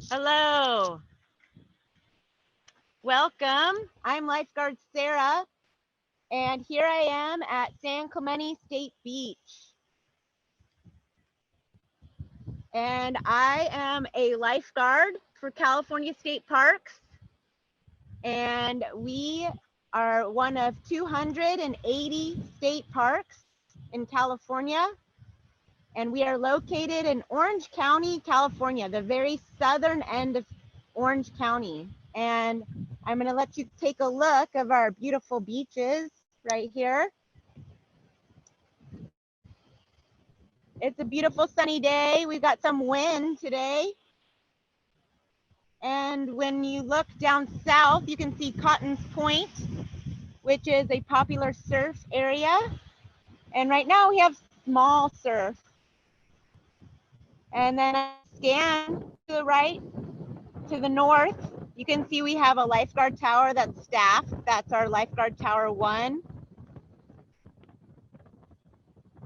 Hello. Welcome. I'm Lifeguard Sarah, and here I am at San Clemente State Beach. And I am a lifeguard for California State Parks, and we are one of 280 state parks in California, and we are located in Orange County, California, the very southern end of Orange County. And I'm going to let you take a look of our beautiful beaches right here. It's a beautiful sunny day. We've got some wind today. And when you look down south, you can see Cotton's Point, which is a popular surf area. And right now we have small surf. And then I scan to the right, to the north, you can see we have a lifeguard tower that's staffed. That's our lifeguard tower 1.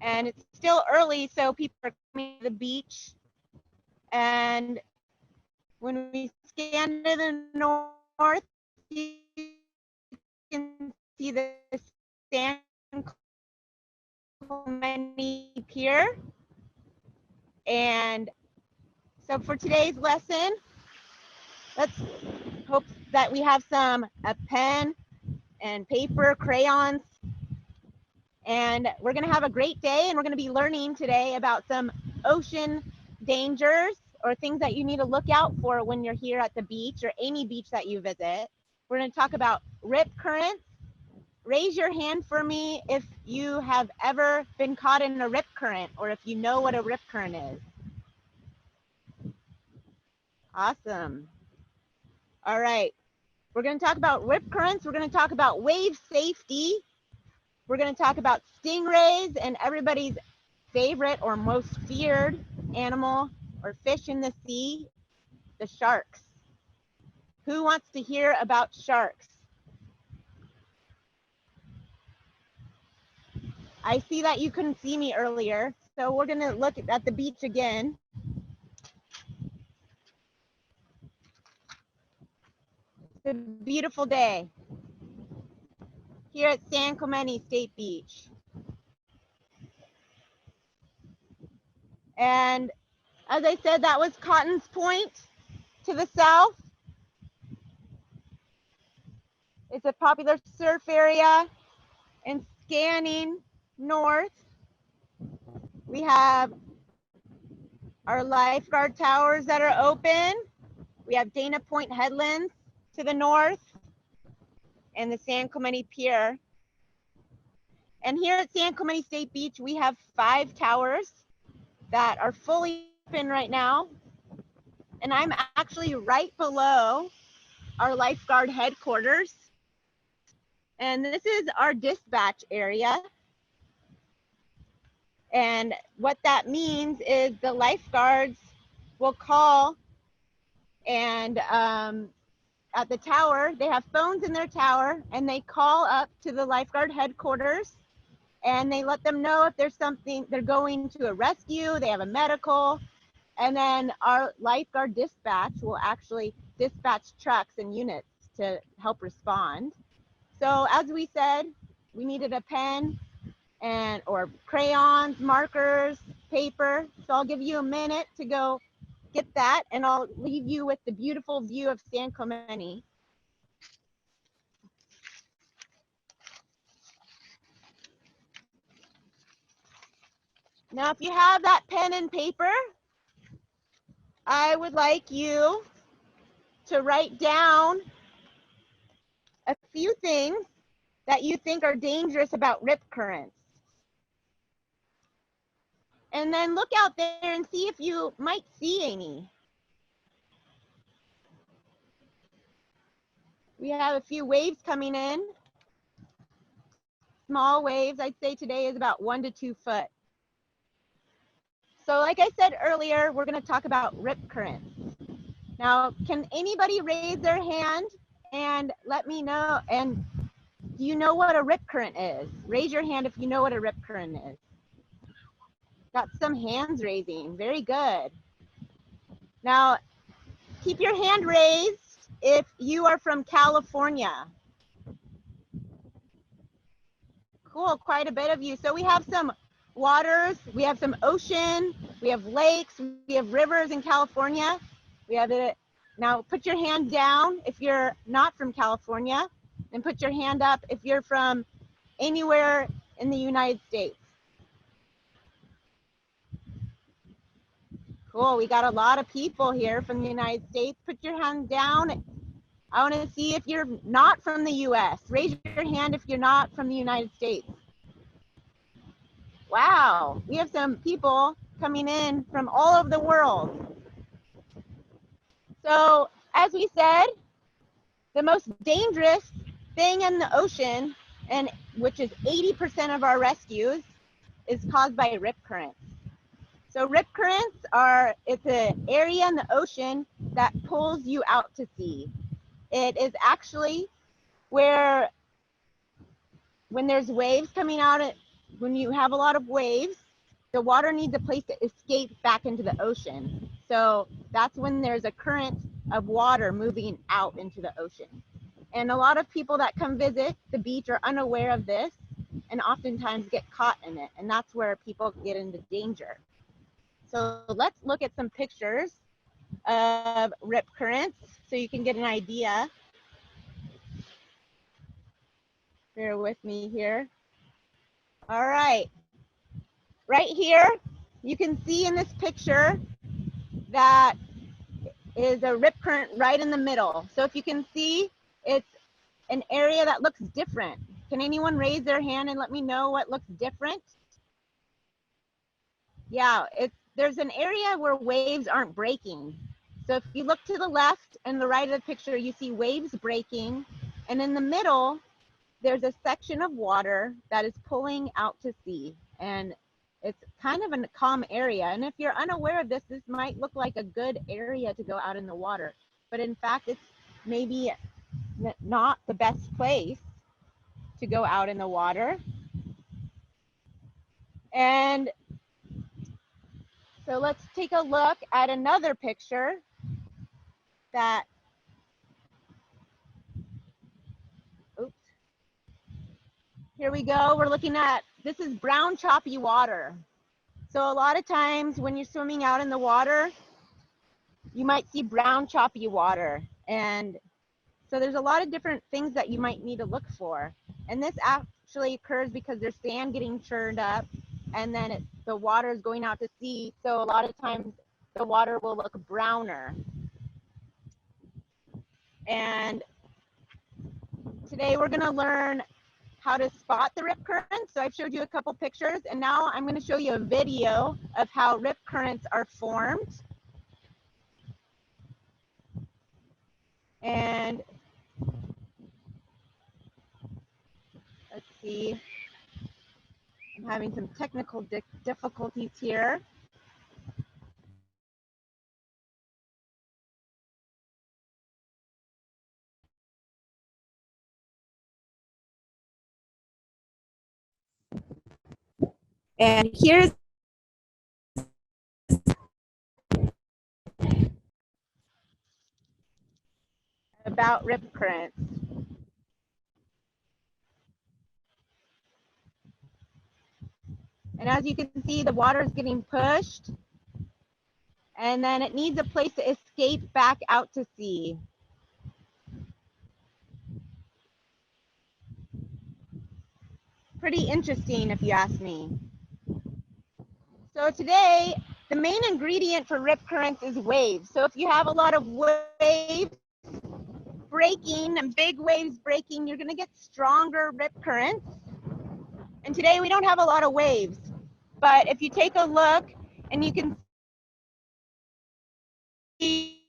And it's still early, so people are coming to the beach. And when we scan to the north, you can see the San Clemente Pier. And so for today's lesson, let's hope that we have a pen and paper, crayons, and we're going to have a great day, and we're going to be learning today about some ocean dangers or things that you need to look out for when you're here at the beach or any beach that you visit. We're going to talk about rip currents. Raise your hand for me if you have ever been caught in a rip current or if you know what a rip current is. Awesome. All right. We're going to talk about rip currents. We're going to talk about wave safety. We're going to talk about stingrays and everybody's favorite or most feared animal or fish in the sea, the sharks. Who wants to hear about sharks? I see that you couldn't see me earlier, so we're going to look at the beach again. It's a beautiful day here at San Clemente State Beach. And as I said, that was Cotton's Point to the south. It's a popular surf area. And scanning north, we have our lifeguard towers that are open. We have Dana Point Headlands to the north and the San Clemente Pier. And here at San Clemente State Beach, we have 5 towers that are fully open right now. And I'm actually right below our lifeguard headquarters. And this is our dispatch area. And what that means is the lifeguards will call, and at the tower, they have phones in their tower, and they call up to the lifeguard headquarters, and they let them know if there's something, they're going to a rescue, they have a medical, and then our lifeguard dispatch will actually dispatch trucks and units to help respond. So as we said, we needed a pen or crayons, markers, paper. So I'll give you a minute to go get that, and I'll leave you with the beautiful view of San Clemente. Now, if you have that pen and paper, I would like you to write down a few things that you think are dangerous about rip currents. And then look out there and see if you might see any. We have a few waves coming in. Small waves, I'd say today is about 1 to 2 foot. So like I said earlier, we're going to talk about rip currents. Now, can anybody raise their hand and let me know? And do you know what a rip current is? Raise your hand if you know what a rip current is. Got some hands raising. Very good. Now, keep your hand raised if you are from California. Cool, quite a bit of you. So we have some waters, we have some ocean, we have lakes, we have rivers in California. We have it. Now put your hand down if you're not from California, and put your hand up if you're from anywhere in the United States. Cool, we got a lot of people here from the United States. Put your hand down. I want to see if you're not from the US. Raise your hand if you're not from the United States. Wow, we have some people coming in from all over the world. So, as we said, the most dangerous thing in the ocean, and which is 80% of our rescues, is caused by rip currents. So rip currents it's an area in the ocean that pulls you out to sea. It is actually where, when there's waves coming out, when you have a lot of waves, the water needs a place to escape back into the ocean. So that's when there's a current of water moving out into the ocean. And a lot of people that come visit the beach are unaware of this and oftentimes get caught in it. And that's where people get into danger. So let's look at some pictures of rip currents so you can get an idea. Bear with me here. All right. Right here, you can see in this picture that is a rip current right in the middle. So if you can see, it's an area that looks different. Can anyone raise their hand and let me know what looks different? Yeah, there's an area where waves aren't breaking. So if you look to the left and the right of the picture, you see waves breaking. And in the middle, there's a section of water that is pulling out to sea. And it's kind of a calm area. And if you're unaware of this, this might look like a good area to go out in the water. But in fact, it's maybe not the best place to go out in the water. And so let's take a look at another picture that, oops. Here we go. We're looking at, this is brown choppy water. So a lot of times when you're swimming out in the water, you might see brown choppy water. And so there's a lot of different things that you might need to look for. And this actually occurs because there's sand getting churned up, and then the water is going out to sea. So a lot of times the water will look browner. And today we're going to learn how to spot the rip currents. So I've showed you a couple pictures, and now I'm going to show you a video of how rip currents are formed. And let's see, I'm having some technical difficulties here. And here's about rip currents. And as you can see, the water is getting pushed, and then it needs a place to escape back out to sea. Pretty interesting, if you ask me. So today, the main ingredient for rip currents is waves. So if you have a lot of waves breaking and big waves breaking, you're going to get stronger rip currents. And today we don't have a lot of waves. But if you take a look, and you can see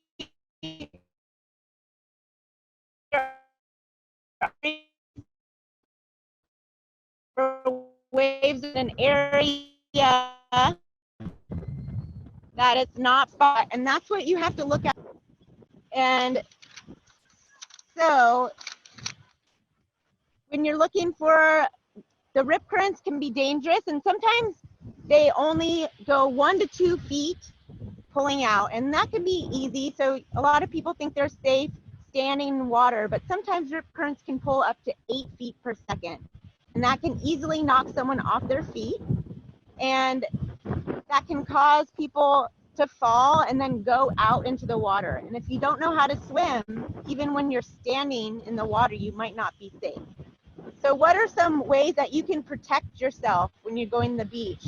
waves in an area that it's not spot, and that's what you have to look at. And so when you're looking for, the rip currents can be dangerous, and sometimes they only go 1 to 2 feet pulling out, and that can be easy. So a lot of people think they're safe standing in water, but sometimes rip currents can pull up to 8 feet per second, and that can easily knock someone off their feet, and that can cause people to fall and then go out into the water. And if you don't know how to swim, even when you're standing in the water, you might not be safe. So what are some ways that you can protect yourself when you're going to the beach?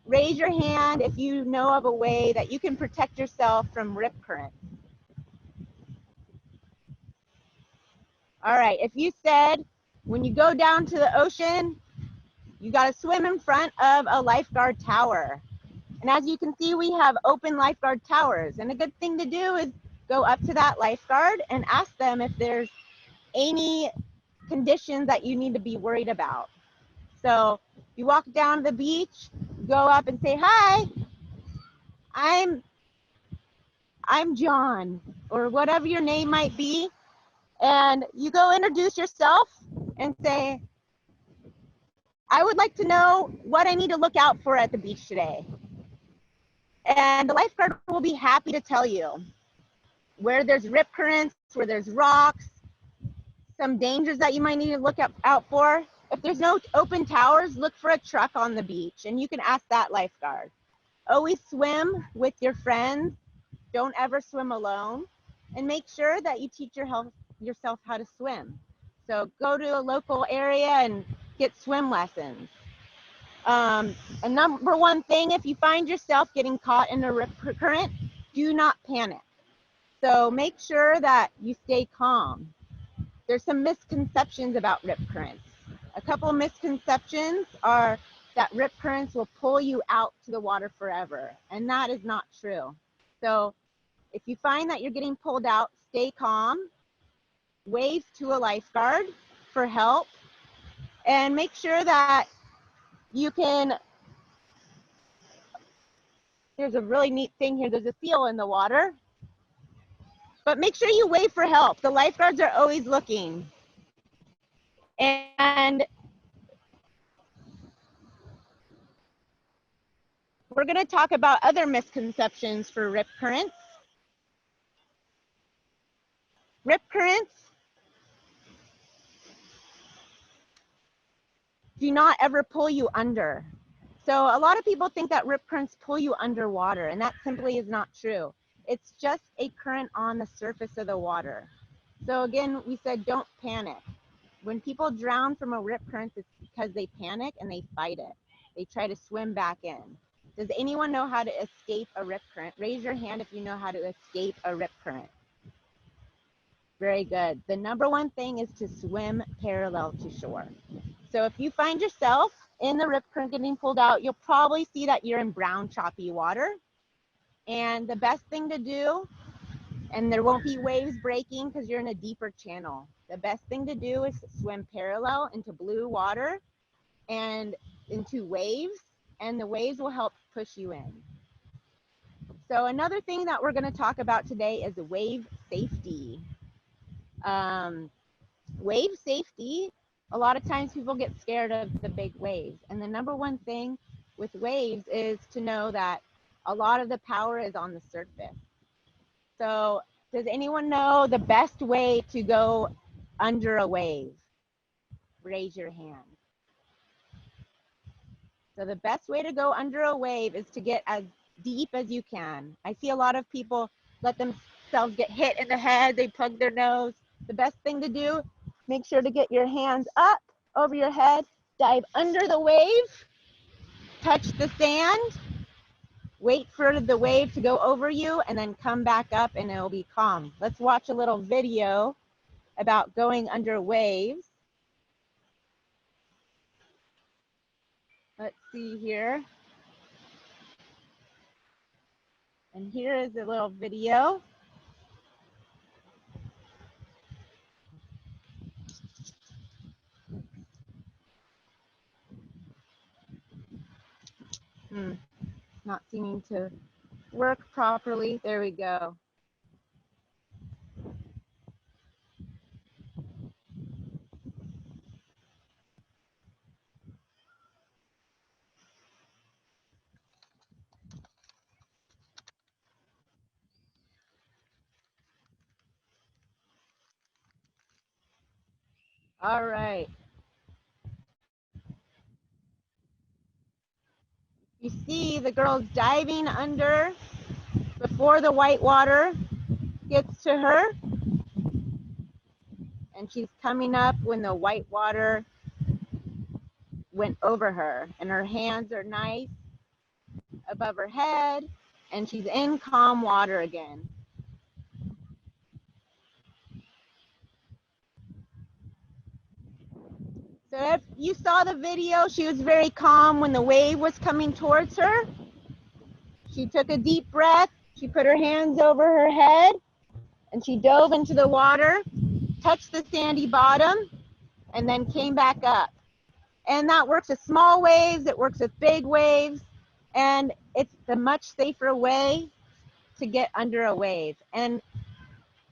Raise your hand if you know of a way that you can protect yourself from rip currents. All right, if you said when you go down to the ocean, you got to swim in front of a lifeguard tower. And as you can see, we have open lifeguard towers. And a good thing to do is go up to that lifeguard and ask them if there's any conditions that you need to be worried about. So you walk down the beach, go up and say, hi, I'm John, or whatever your name might be. And you go introduce yourself and say, I would like to know what I need to look out for at the beach today. And the lifeguard will be happy to tell you where there's rip currents, where there's rocks, some dangers that you might need to look out for. If there's no open towers, look for a truck on the beach, and you can ask that lifeguard. Always swim with your friends. Don't ever swim alone, and make sure that you teach yourself how to swim. So go to a local area and get swim lessons. A number one thing, if you find yourself getting caught in a rip current, do not panic. So make sure that you stay calm. There's some misconceptions about rip currents. A couple of misconceptions are that rip currents will pull you out to the water forever, and that is not true. So if you find that you're getting pulled out, stay calm, wave to a lifeguard for help, and make sure that you can, there's a really neat thing here, there's a seal in the water, but make sure you wave for help. The lifeguards are always looking. And we're going to talk about other misconceptions for rip currents. Rip currents do not ever pull you under. So a lot of people think that rip currents pull you underwater, and that simply is not true. It's just a current on the surface of the water. So again, we said don't panic. When people drown from a rip current, it's because they panic and they fight it. They try to swim back in. Does anyone know how to escape a rip current? Raise your hand if you know how to escape a rip current. Very good. The number one thing is to swim parallel to shore. So if you find yourself in the rip current getting pulled out, you'll probably see that you're in brown, choppy water. And the best thing to do, and there won't be waves breaking because you're in a deeper channel. The best thing to do is swim parallel into blue water and into waves, and the waves will help push you in. So another thing that we're going to talk about today is wave safety. Wave safety, a lot of times people get scared of the big waves. And the number one thing with waves is to know that a lot of the power is on the surface. So does anyone know the best way to go under a wave? Raise your hand. So the best way to go under a wave is to get as deep as you can. I see a lot of people let themselves get hit in the head, they plug their nose. The best thing to do, make sure to get your hands up over your head, dive under the wave, touch the sand, wait for the wave to go over you, and then come back up and it'll be calm. Let's watch a little video about going under waves. Let's see here. And here is a little video. Not seeming to work properly. There we go. All right. You see the girl's diving under before the white water gets to her, and she's coming up when the white water went over her, and her hands are nice above her head, and she's in calm water again. So if you saw the video, she was very calm when the wave was coming towards her. She took a deep breath, she put her hands over her head, and she dove into the water, touched the sandy bottom, and then came back up. And that works with small waves, it works with big waves, and it's a much safer way to get under a wave. And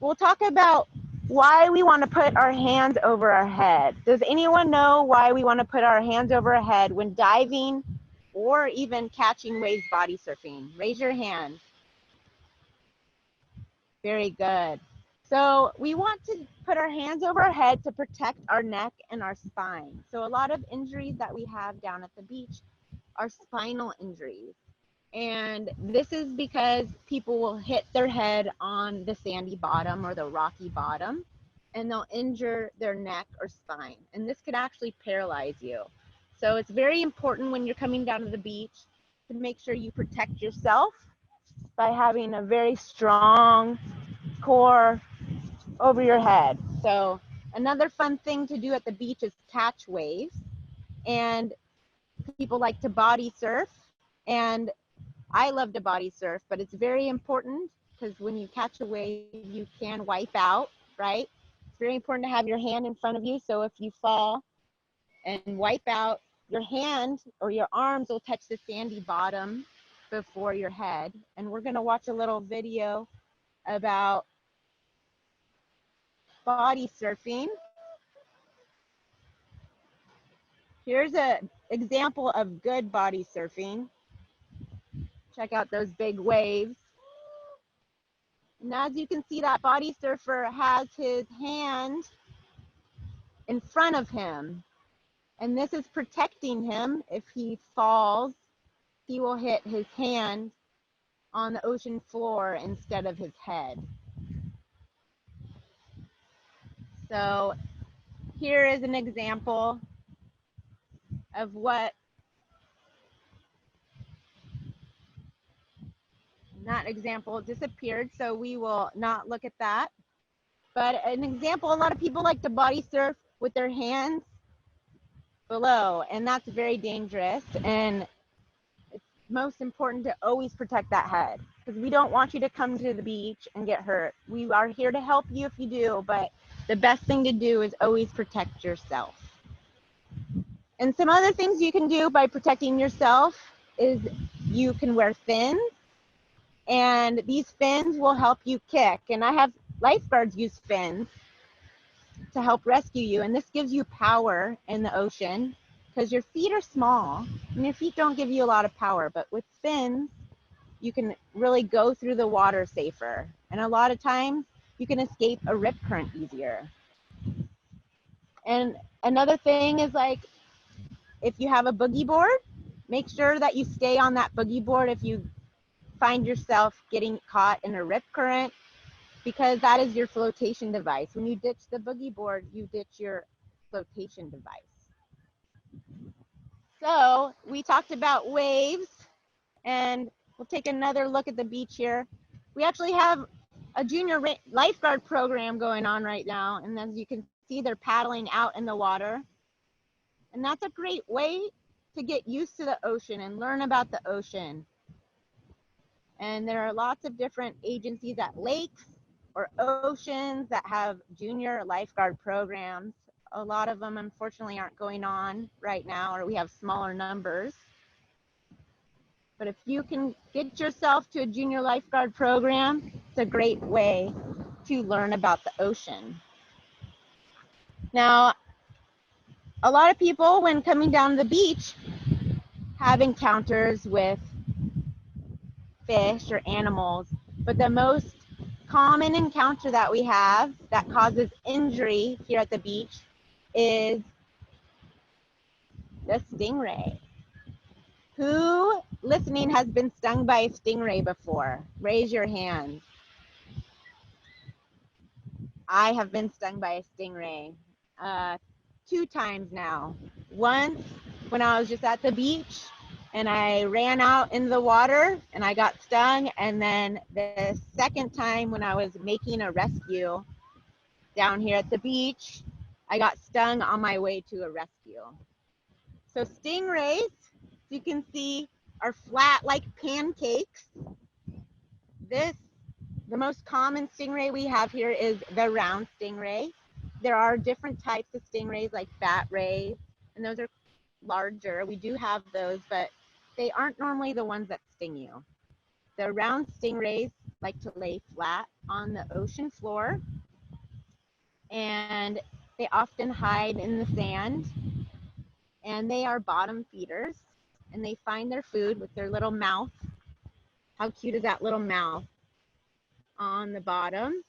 we'll talk about why we want to put our hands over our head. Does anyone know why we want to put our hands over our head when diving or even catching waves body surfing? Raise your hand. Very good. So we want to put our hands over our head to protect our neck and our spine. So a lot of injuries that we have down at the beach are spinal injuries. And this is because people will hit their head on the sandy bottom or the rocky bottom, and they'll injure their neck or spine. And this could actually paralyze you. So it's very important when you're coming down to the beach to make sure you protect yourself by having a very strong core over your head. So another fun thing to do at the beach is catch waves. And people like to body surf, and I love to body surf, but it's very important because when you catch a wave, you can wipe out, right? It's very important to have your hand in front of you. So if you fall and wipe out, your hand or your arms will touch the sandy bottom before your head. And we're going to watch a little video about body surfing. Here's an example of good body surfing. Check out those big waves. And as you can see, that body surfer has his hand in front of him. And this is protecting him. If he falls, he will hit his hand on the ocean floor instead of his head. So here is an example of what, that example disappeared, so we will not look at that. But an example, a lot of people like to body surf with their hands below, and that's very dangerous. And it's most important to always protect that head, because we don't want you to come to the beach and get hurt. We are here to help you if you do, but the best thing to do is always protect yourself. And some other things you can do by protecting yourself is you can wear fins, and these fins will help you kick. And I have lifeguards use fins to help rescue you, and this gives you power in the ocean because your feet are small and your feet don't give you a lot of power, but with fins you can really go through the water safer, and a lot of times you can escape a rip current easier. And another thing is, like, if you have a boogie board, make sure that you stay on that boogie board if you find yourself getting caught in a rip current, because that is your flotation device. When you ditch the boogie board, you ditch your flotation device. So we talked about waves, and we'll take another look at the beach here. We actually have a junior lifeguard program going on right now, and as you can see, they're paddling out in the water. And that's a great way to get used to the ocean and learn about the ocean. And there are lots of different agencies at lakes or oceans that have junior lifeguard programs. A lot of them, unfortunately, aren't going on right now, or we have smaller numbers. But if you can get yourself to a junior lifeguard program, it's a great way to learn about the ocean. Now, a lot of people, when coming down the beach, have encounters with fish or animals, but the most common encounter that we have that causes injury here at the beach is the stingray. Who listening has been stung by a stingray before? Raise your hand. I have been stung by a stingray 2 times now. Once when I was just at the beach and I ran out in the water and I got stung, and then the second time when I was making a rescue down here at the beach, I got stung on my way to a rescue. So stingrays, you can see, are flat like pancakes. The most common stingray we have here is the round stingray. There are different types of stingrays like fat rays, and those are larger. We do have those, but they aren't normally the ones that sting you. The round stingrays like to lay flat on the ocean floor, and they often hide in the sand, and they are bottom feeders, and they find their food with their little mouth. How cute is that little mouth on the bottom?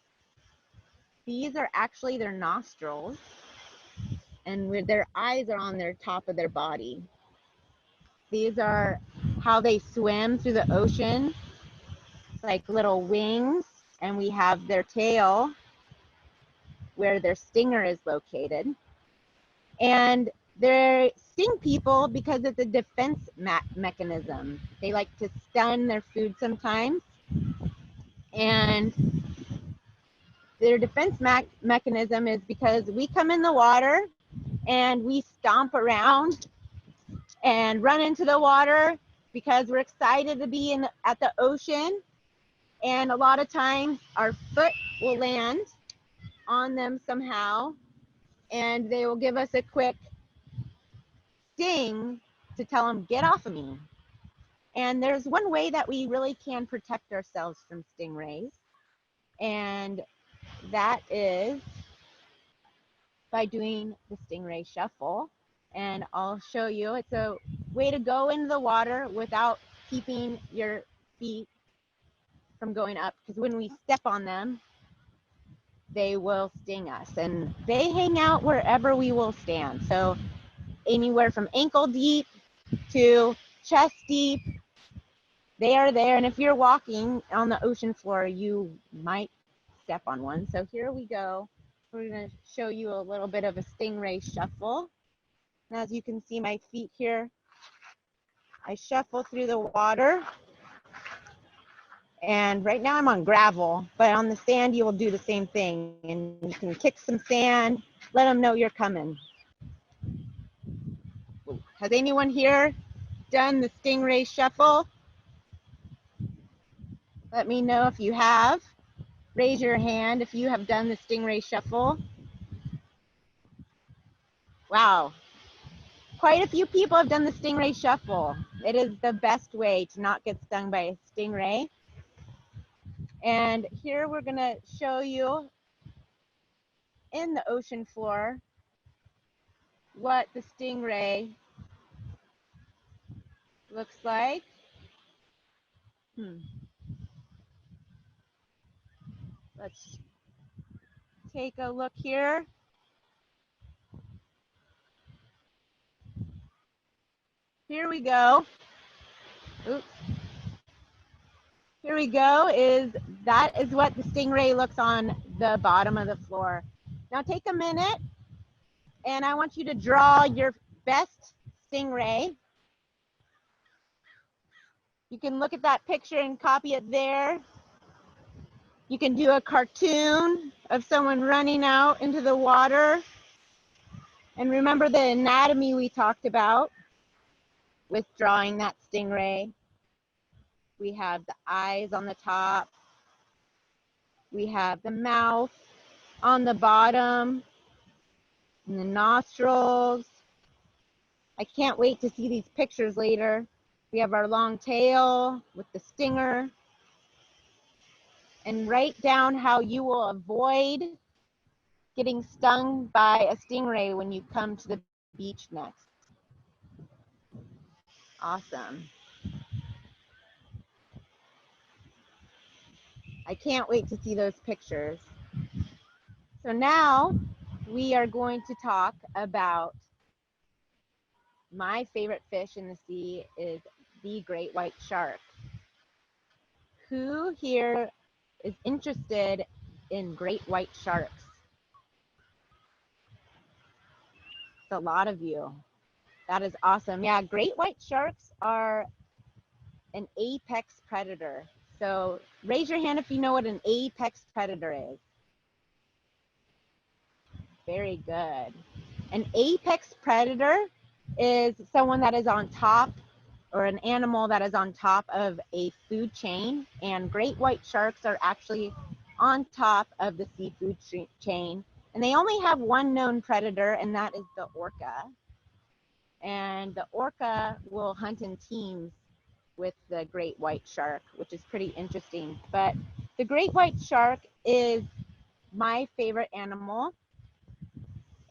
These are actually their nostrils, and with their eyes are on their top of their body. These are how they swim through the ocean. It's like little wings, and we have their tail where their stinger is located. And they sting people because it's a defense mechanism. They like to stun their food sometimes, and their defense mechanism is because we come in the water and we stomp around and run into the water because we're excited to be at the ocean, and a lot of times our foot will land on them somehow and they will give us a quick sting to tell them, get off of me. And there's one way that we really can protect ourselves from stingrays, and that is by doing the Stingray Shuffle. And I'll show you. It's a way to go into the water without keeping your feet from going up, because when we step on them, they will sting us, and they hang out wherever we will stand. So anywhere from ankle deep to chest deep, they are there. And if you're walking on the ocean floor, you might step on one. So here we go. We're going to show you a little bit of a Stingray Shuffle. And as you can see my feet here, I shuffle through the water. And right now I'm on gravel, but on the sand you will do the same thing. And you can kick some sand, let them know you're coming. Has anyone here done the Stingray Shuffle? Let me know if you have. Raise your hand if you have done the Stingray Shuffle. Wow. Quite a few people have done the Stingray Shuffle. It is the best way to not get stung by a stingray. And here we're going to show you in the ocean floor what the stingray looks like. Let's take a look here. Here we go. Oops. Here we go. That is what the stingray looks on the bottom of the floor. Now take a minute, and I want you to draw your best stingray. You can look at that picture and copy it there. You can do a cartoon of someone running out into the water. And remember the anatomy we talked about with drawing that stingray. We have the eyes on the top. We have the mouth on the bottom and the nostrils. I can't wait to see these pictures later. We have our long tail with the stinger. And write down how you will avoid getting stung by a stingray when you come to the beach next. Awesome. I can't wait to see those pictures. So now we are going to talk about my favorite fish in the sea is the great white shark. Who here is interested in great white sharks? It's a lot of you. That is awesome. Yeah, great white sharks are an apex predator. So raise your hand if you know what an apex predator is. Very good. An apex predator is someone that is on top, or an animal that is on top of a food chain, and great white sharks are actually on top of the seafood chain, and they only have one known predator, and that is the orca. And the orca will hunt in teams with the great white shark, which is pretty interesting. But the great white shark is my favorite animal,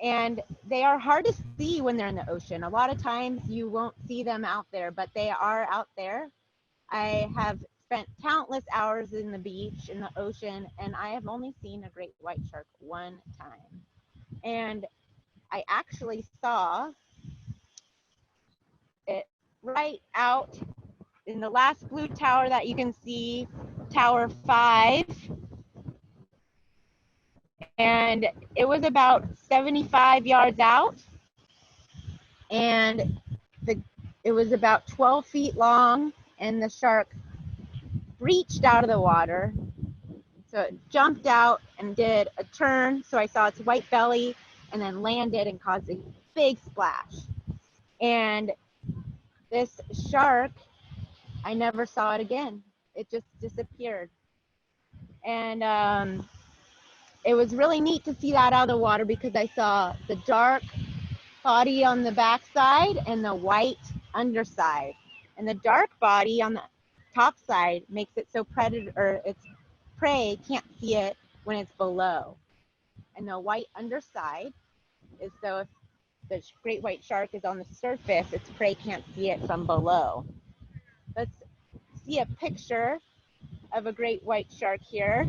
and they are hard to see when they're in the ocean. A lot of times you won't see them out there, but they are out there. I have spent countless hours in the beach, in the ocean, and I have only seen a great white shark one time. And I actually saw it right out in the last blue tower that you can see, Tower 5. And it was about 75 yards out. And it was about 12 feet long, and the shark breached out of the water. So it jumped out and did a turn. So I saw its white belly and then landed and caused a big splash. And this shark, I never saw it again. It just disappeared. And it was really neat to see that out of the water, because I saw the dark body on the backside and the white underside. And the dark body on the top side makes it so its prey can't see it when it's below. And the white underside is so if the great white shark is on the surface, its prey can't see it from below. Let's see a picture of a great white shark here.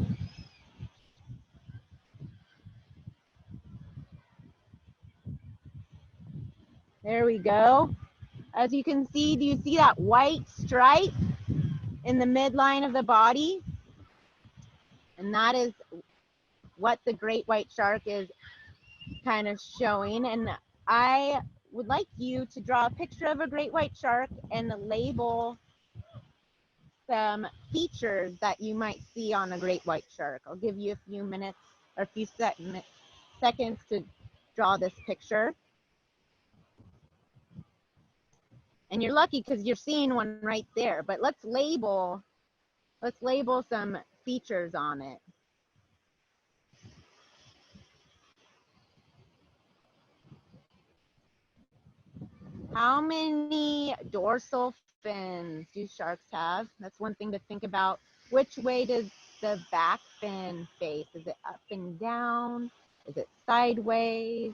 There we go. As you can see, do you see that white stripe in the midline of the body? And that is what the great white shark is kind of showing. And I would like you to draw a picture of a great white shark and label some features that you might see on a great white shark. I'll give you a few minutes or a few seconds to draw this picture. And you're lucky because you're seeing one right there, but let's label some features on it. How many dorsal fins do sharks have? That's one thing to think about. Which way does the back fin face? Is it up and down? Is it sideways?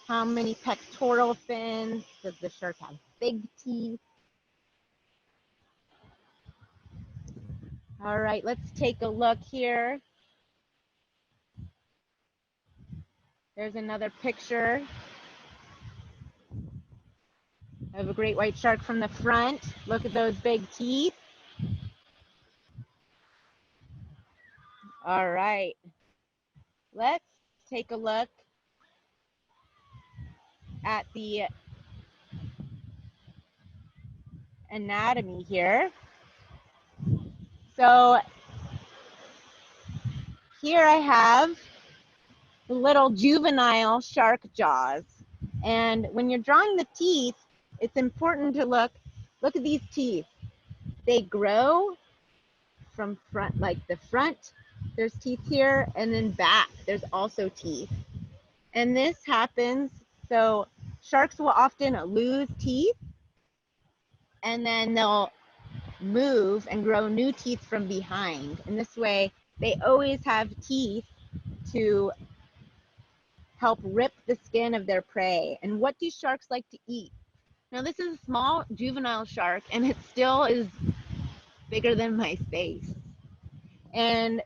How many pectoral fins? Does the shark have big teeth? All right, let's take a look here. There's another picture of a great white shark from the front. Look at those big teeth. All right, let's take a look at the anatomy here. So here I have the little juvenile shark jaws. And when you're drawing the teeth, it's important to look at these teeth. They grow from front, like the front, there's teeth here, and then back, there's also teeth. And this happens, so sharks will often lose teeth, and then they'll move and grow new teeth from behind. And this way, they always have teeth to help rip the skin of their prey. And what do sharks like to eat? Now, this is a small juvenile shark, and it still is bigger than my face. And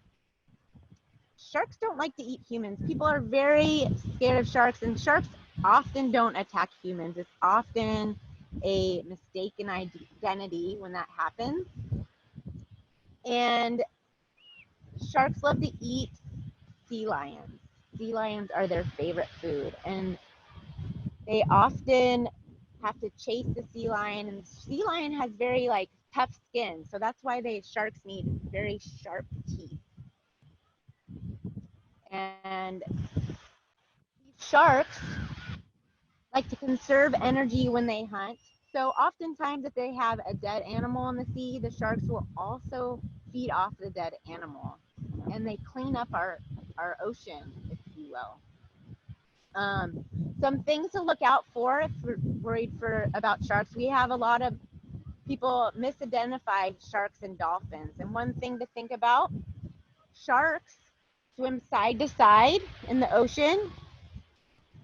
sharks don't like to eat humans. People are very scared of sharks, and sharks often don't attack humans. It's often a mistaken identity when that happens. And sharks love to eat sea lions. Sea lions are their favorite food, and they often have to chase the sea lion, and the sea lion has very like tough skin, so that's why sharks need very sharp teeth. And sharks like to conserve energy when they hunt. So oftentimes if they have a dead animal in the sea, the sharks will also feed off the dead animal, and they clean up our ocean, if you will. Some things to look out for if we're worried about sharks. We have a lot of people misidentified sharks and dolphins. And one thing to think about, sharks swim side to side in the ocean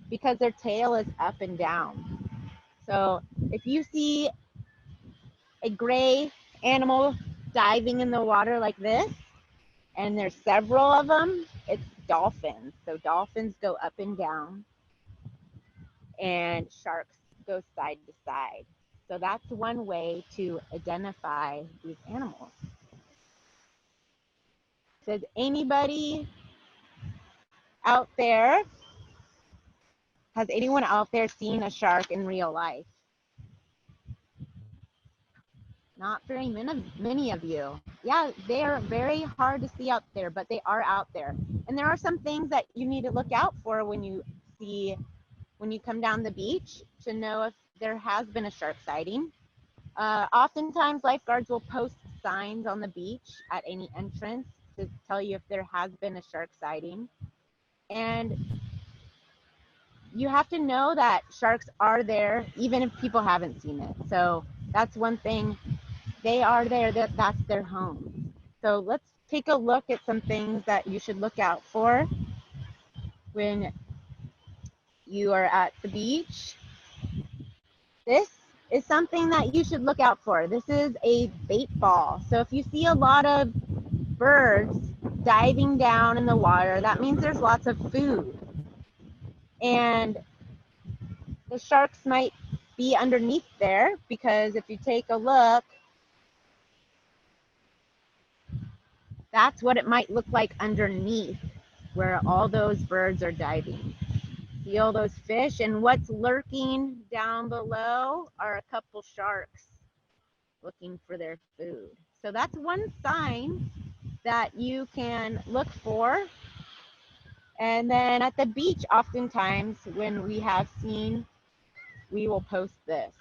because their tail is up and down. So if you see a gray animal diving in the water like this, and there's several of them, it's dolphins. So dolphins go up and down, and sharks go side to side. So that's one way to identify these animals. Does anybody out there, has anyone out there seen a shark in real life? Not very many of you. Yeah, they are very hard to see out there, but they are out there. And there are some things that you need to look out for when you come down the beach to know if there has been a shark sighting. Oftentimes lifeguards will post signs on the beach at any entrance to tell you if there has been a shark sighting. And you have to know that sharks are there even if people haven't seen it. So that's one thing. They are there, that's their home. So let's take a look at some things that you should look out for when you are at the beach. This is something that you should look out for. This is a bait ball. So if you see a lot of birds diving down in the water, that means there's lots of food. And the sharks might be underneath there, because if you take a look, that's what it might look like underneath where all those birds are diving. See all those fish, and what's lurking down below are a couple sharks looking for their food. So that's one sign that you can look for. And then at the beach, oftentimes when we have seen, we will post this: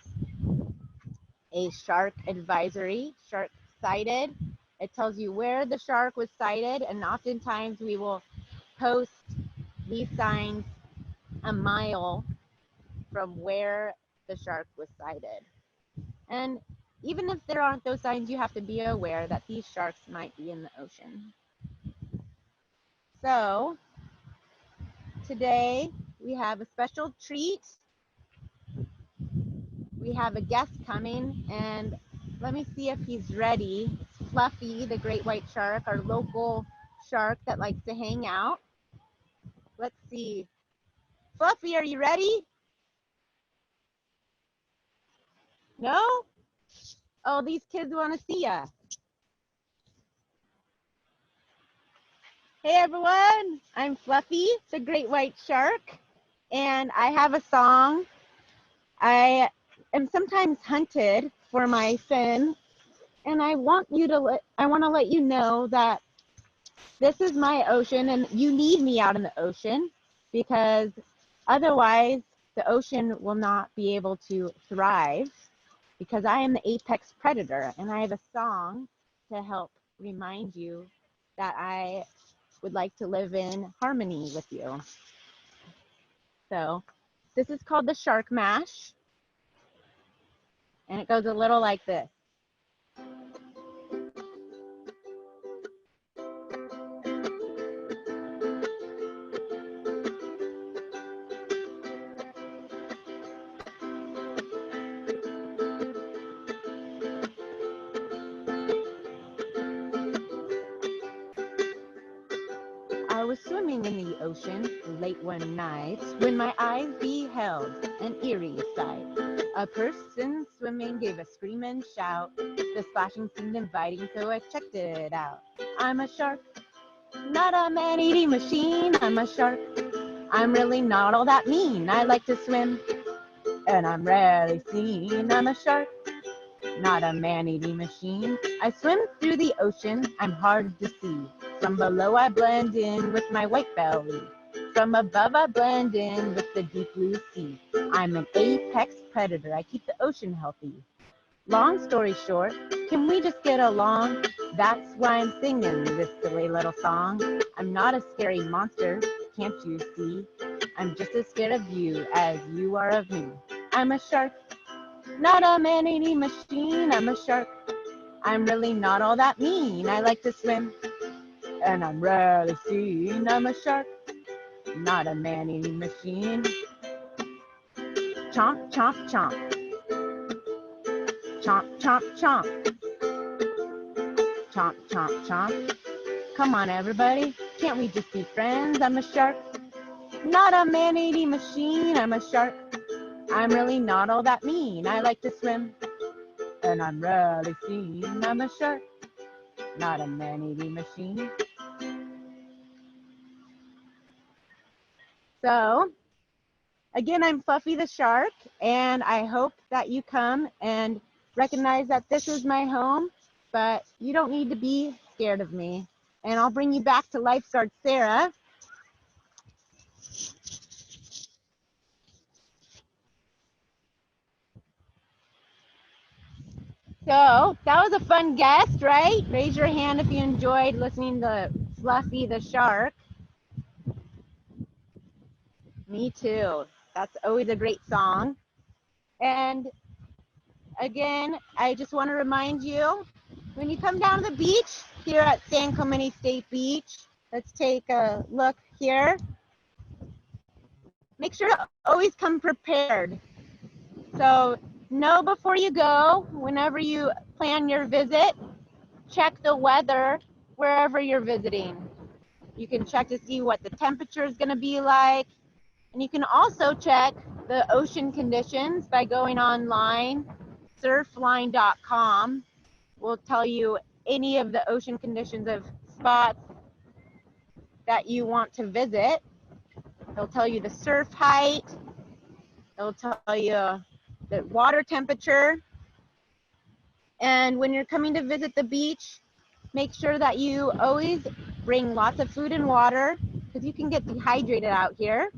a shark advisory, shark sighted. It tells you where the shark was sighted, and oftentimes we will post these signs a mile from where the shark was sighted. And even if there aren't those signs, you have to be aware that these sharks might be in the ocean. So today we have a special treat. We have a guest coming, and let me see if he's ready. It's Fluffy, the great white shark, our local shark that likes to hang out. Let's see. Fluffy, are you ready? No? Oh, these kids want to see ya. Hey everyone, I'm Fluffy, the great white shark, and I have a song. I am sometimes hunted for my fin, and I want to let you know that this is my ocean, and you need me out in the ocean, because otherwise the ocean will not be able to thrive, because I am the apex predator, and I have a song to help remind you that I would like to live in harmony with you. So this is called the Shark Mash, and it goes a little like this. I was was swimming in the ocean late one night when my eyes beheld an eerie sight. A person swimming gave a scream and shout. The splashing seemed inviting, so I checked it out. I'm a shark, not a man-eating machine. I'm a shark. I'm really not all that mean. I like to swim, and I'm rarely seen. I'm a shark, not a man-eating machine. I swim through the ocean, I'm hard to see. From below I blend in with my white belly. From above I blend in with the deep blue sea. I'm an apex predator, I keep the ocean healthy. Long story short, can we just get along? That's why I'm singing this silly little song. I'm not a scary monster, can't you see? I'm just as scared of you as you are of me. I'm a shark, not a man-eating machine. I'm a shark. I'm really not all that mean. I like to swim, and I'm rarely seen. I'm a shark, not a man-eating machine. Chomp, chomp, chomp. Chomp, chomp, chomp. Chomp, chomp, chomp. Come on, everybody. Can't we just be friends? I'm a shark, not a man-eating machine. I'm a shark. I'm really not all that mean. I like to swim, and I'm rarely seen. I'm a shark, not a man-eating machine. So, again, I'm Fluffy the Shark, and I hope that you come and recognize that this is my home, but you don't need to be scared of me. And I'll bring you back to Lifeguard Sarah. So that was a fun guest, right? Raise your hand if you enjoyed listening to Fluffy the Shark. Me too. That's always a great song. And again, I just want to remind you, when you come down to the beach here at San Clemente State Beach, let's take a look here. Make sure to always come prepared. So know before you go, whenever you plan your visit, check the weather wherever you're visiting. You can check to see what the temperature is going to be like. And you can also check the ocean conditions by going online. Surfline.com will tell you any of the ocean conditions of spots that you want to visit. They'll tell you the surf height. They'll tell you the water temperature. And when you're coming to visit the beach, make sure that you always bring lots of food and water because you can get dehydrated out here.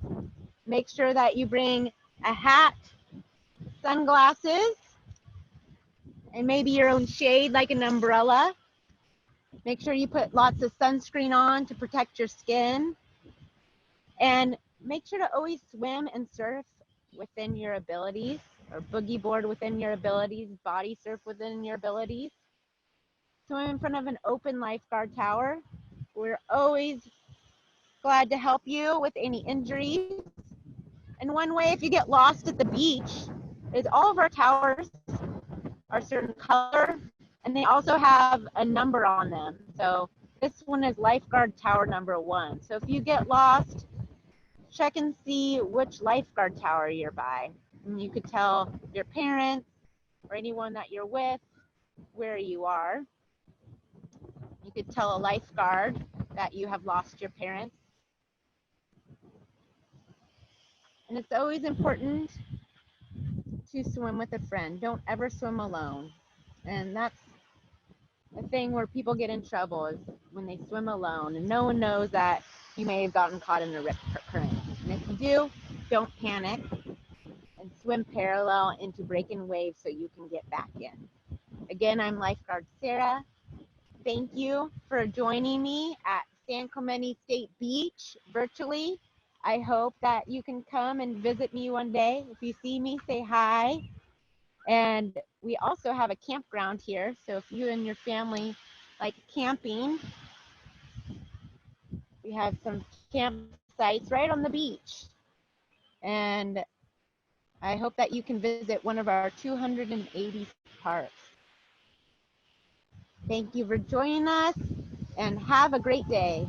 Make sure that you bring a hat, sunglasses, and maybe your own shade like an umbrella. Make sure you put lots of sunscreen on to protect your skin. And make sure to always swim and surf within your abilities, or boogie board within your abilities, body surf within your abilities. Swim in front of an open lifeguard tower. We're always glad to help you with any injuries. And one way, if you get lost at the beach, is all of our towers are a certain color, and they also have a number on them. So this one is lifeguard tower number 1. So if you get lost, check and see which lifeguard tower you're by. And you could tell your parents or anyone that you're with where you are. You could tell a lifeguard that you have lost your parents. And it's always important to swim with a friend. Don't ever swim alone. And that's a thing where people get in trouble, is when they swim alone and no one knows that you may have gotten caught in a rip current. And if you do, don't panic and swim parallel into breaking waves so you can get back in. Again, I'm Lifeguard Sarah. Thank you for joining me at San Clemente State Beach virtually. I hope that you can come and visit me one day. If you see me, say hi. And we also have a campground here. So if you and your family like camping, we have some campsites right on the beach. And I hope that you can visit one of our 280 parks. Thank you for joining us, and have a great day.